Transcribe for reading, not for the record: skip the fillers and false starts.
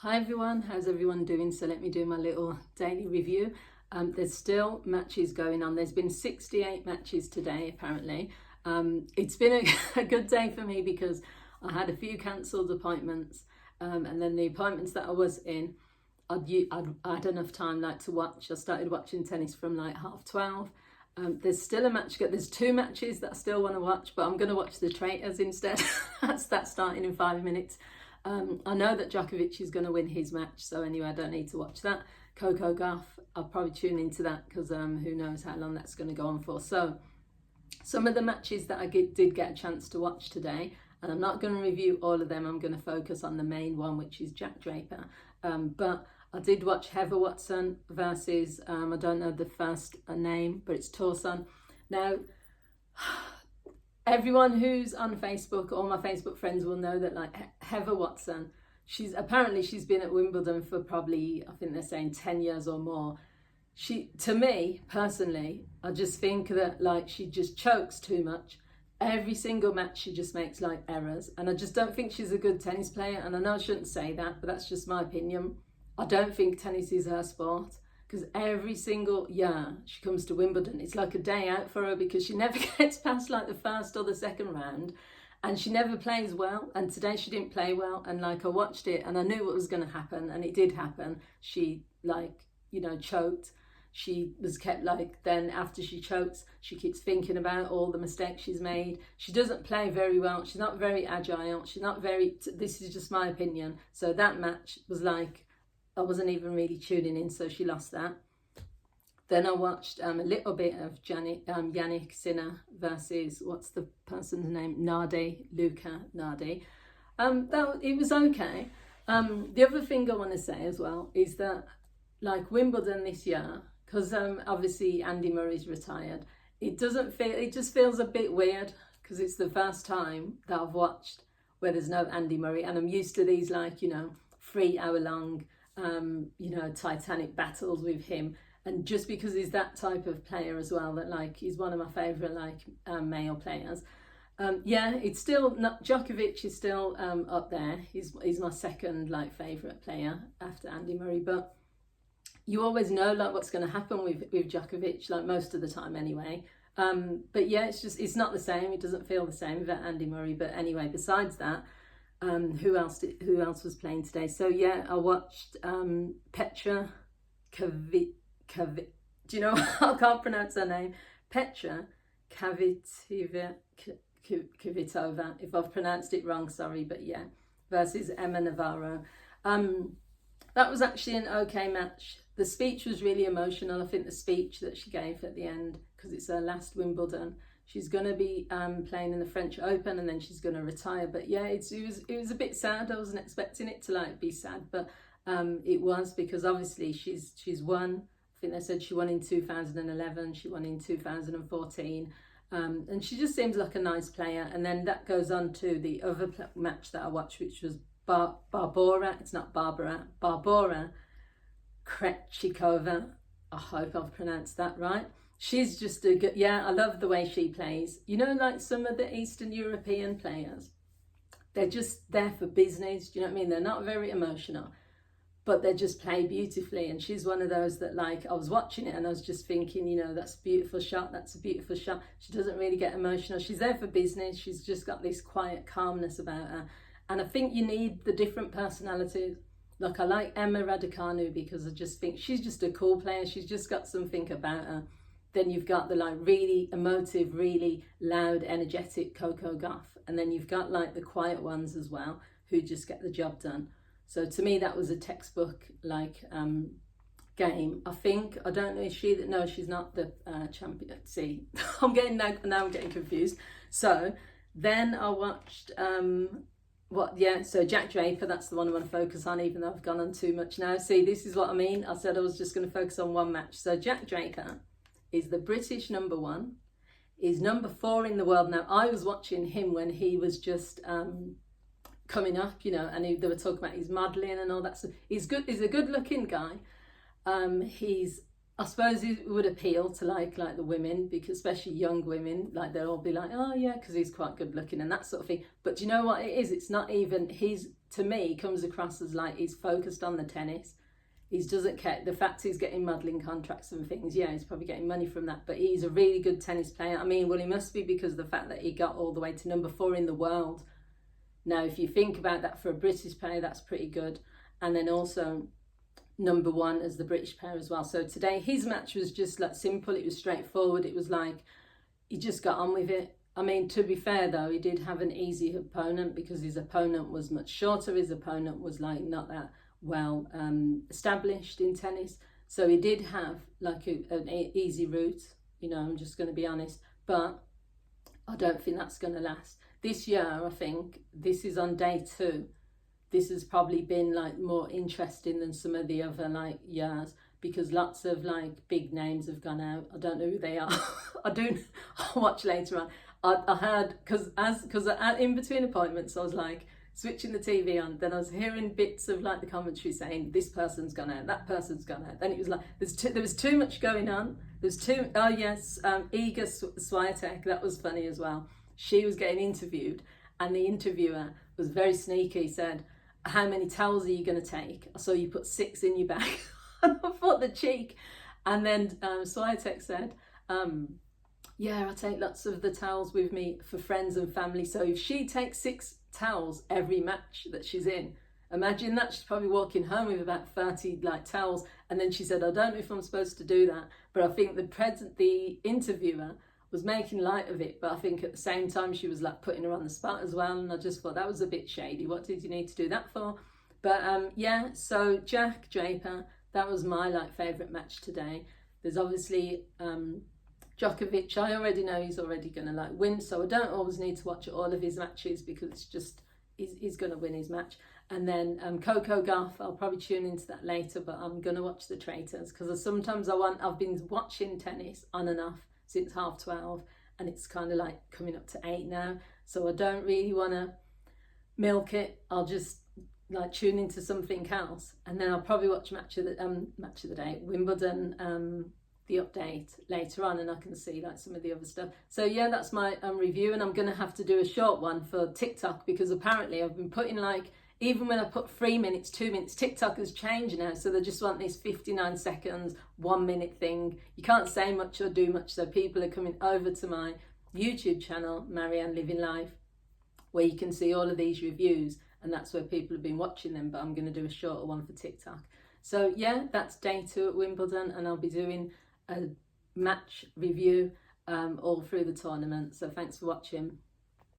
Hi everyone, how's everyone doing? So let me do my little daily review. There's still matches going on. There's been 68 matches today apparently. It's been a good day for me because I had a few cancelled appointments, and then the appointments that I was in, I had enough time to watch. I started watching tennis from 12:30. There's still a match. There's two matches that I still want to watch, but I'm going to watch the Traitors instead. that's starting in 5 minutes. I know that Djokovic is going to win his match, so anyway, I don't need to watch that. Coco Gauff, I'll probably tune into that because who knows how long that's going to go on for. So some of the matches that I did get a chance to watch today, and I'm not going to review all of them. I'm going to focus on the main one, which is Jack Draper. But I did watch Heather Watson versus, I don't know the first name, but it's Torson. Now, everyone who's on Facebook, all my Facebook friends will know that Heather Watson, she's been at Wimbledon for probably, I think they're saying 10 years or more. To me personally, I just think that she just chokes too much. Every single match she just makes errors, and I just don't think she's a good tennis player. And I know I shouldn't say that, but that's just my opinion. I don't think tennis is her sport, because every single year she comes to Wimbledon, it's like a day out for her because she never gets past the first or the second round, and she never plays well. And today she didn't play well, and I watched it and I knew what was going to happen, and it did happen. She choked. She was kept then after she chokes, she keeps thinking about all the mistakes she's made. She doesn't play very well. She's not very agile. She's not very, this is just my opinion. So that match was I wasn't even really tuning in, so she lost that. Then I watched a little bit of Yannick Sinner versus, what's the person's name? Luca Nardi. It was okay. The other thing I want to say as well is that Wimbledon this year, because obviously Andy Murray's retired, it just feels a bit weird because it's the first time that I've watched where there's no Andy Murray, and I'm used to these 3 hour long Titanic battles with him. And just because he's that type of player as well, that he's one of my favourite male players. It's still not, Djokovic is still up there. He's my second second player after Andy Murray, but you always know what's going to happen with Djokovic, most of the time anyway. But yeah, it's not the same. It doesn't feel the same without Andy Murray. But anyway, besides that, who else was playing today? So yeah, I watched Petra do you know, I can't pronounce her name. Petra Kvitova, if I've pronounced it wrong, sorry, but yeah, versus Emma Navarro. That was actually an okay match. The speech was really emotional. I think the speech that she gave at the end, because it's her last Wimbledon, she's going to be playing in the French Open and then she's going to retire. But yeah, it was a bit sad. I wasn't expecting it to be sad, but it was, because obviously she's won. I think they said she won in 2011, she won in 2014, and she just seems like a nice player. And then that goes on to the other match that I watched, which was Barbora Krejcikova. I hope I've pronounced that right. She's just a good, I love the way she plays. Some of the Eastern European players, they're just there for business. Do you know what I mean? They're not very emotional, but they just play beautifully. And she's one of those that I was watching it and I was just thinking, that's a beautiful shot. That's a beautiful shot. She doesn't really get emotional. She's there for business. She's just got this quiet calmness about her. And I think you need the different personalities. I like Emma Raducanu because I just think she's just a cool player. She's just got something about her. Then you've got the really emotive, really loud, energetic Coco Gauff. And then you've got the quiet ones as well, who just get the job done. So to me, that was a textbook game. I don't know, no, she's not the champion. See, now I'm getting confused. So then I watched, so Jack Draper, that's the one I want to focus on, even though I've gone on too much now. See, this is what I mean. I said I was just going to focus on one match. So Jack Draper is the British number 1, is number 4 in the world now. I was watching him when he was just coming up, and they were talking about his modelling and all that. So he's good. He's a good-looking guy. I I suppose it would appeal to like the women, because especially young women, like they'll all be like, oh yeah, because he's quite good looking and that sort of thing. But do you know what it is? It's not even, he's, to me, comes across as like he's focused on the tennis. He doesn't care. The fact he's getting modelling contracts and things, yeah, he's probably getting money from that. But he's a really good tennis player. I mean, well, he must be, because of the fact that he got all the way to number 4 in the world. Now, if you think about that for a British player, that's pretty good. And then also number 1 as the British player as well. So today his match was just like simple. It was straightforward. It was like he just got on with it. I mean, to be fair though, he did have an easy opponent, because his opponent was much shorter. His opponent was like not that well established in tennis, so he did have like an easy route, you know, I'm just going to be honest. But I don't think that's going to last this year. I think this is on day 2. This has probably been like more interesting than some of the other like years, because lots of like big names have gone out. I don't know who they are. I'll watch later on. I heard, because in between appointments I was like switching the TV on, then I was hearing bits of like the commentary saying this person's gone out, that person's gone out. Then it was like there was too much going on. Oh yes, Iga Swiatek, that was funny as well. She was getting interviewed, and the interviewer was very sneaky. Said, how many towels are you going to take? I saw you put 6 in your bag. And I thought, the cheek. And then Swiatek said, yeah, I take lots of the towels with me for friends and family. So if she takes 6 towels every match that she's in, imagine that. She's probably walking home with about 30 like towels. And then she said, I don't know if I'm supposed to do that, but I think the interviewer was making light of it, but I think at the same time she was like putting her on the spot as well. And I just thought that was a bit shady. What did you need to do that for? But yeah, so Jack Draper, that was my like favourite match today. There's obviously Djokovic. I already know he's already going to like win, so I don't always need to watch all of his matches, because it's just he's going to win his match. And then Coco Gauff, I'll probably tune into that later, but I'm going to watch the Traitors, because sometimes I've been watching tennis on and off since 12:30, and it's kind of like coming up to 8 now, so I don't really want to milk it. I'll just like tune into something else, and then I'll probably watch match of the day, Wimbledon, the update later on, and I can see like some of the other stuff. So yeah, that's my review, and I'm gonna have to do a short one for TikTok, because apparently I've been putting like, even when I put 3 minutes, 2 minutes, TikTok has changed now, so they just want this 59 seconds, 1 minute thing. You can't say much or do much, so people are coming over to my YouTube channel, Marianne Living Life, where you can see all of these reviews, and that's where people have been watching them, but I'm going to do a shorter one for TikTok. So yeah, that's day 2 at Wimbledon, and I'll be doing a match review all through the tournament. So thanks for watching.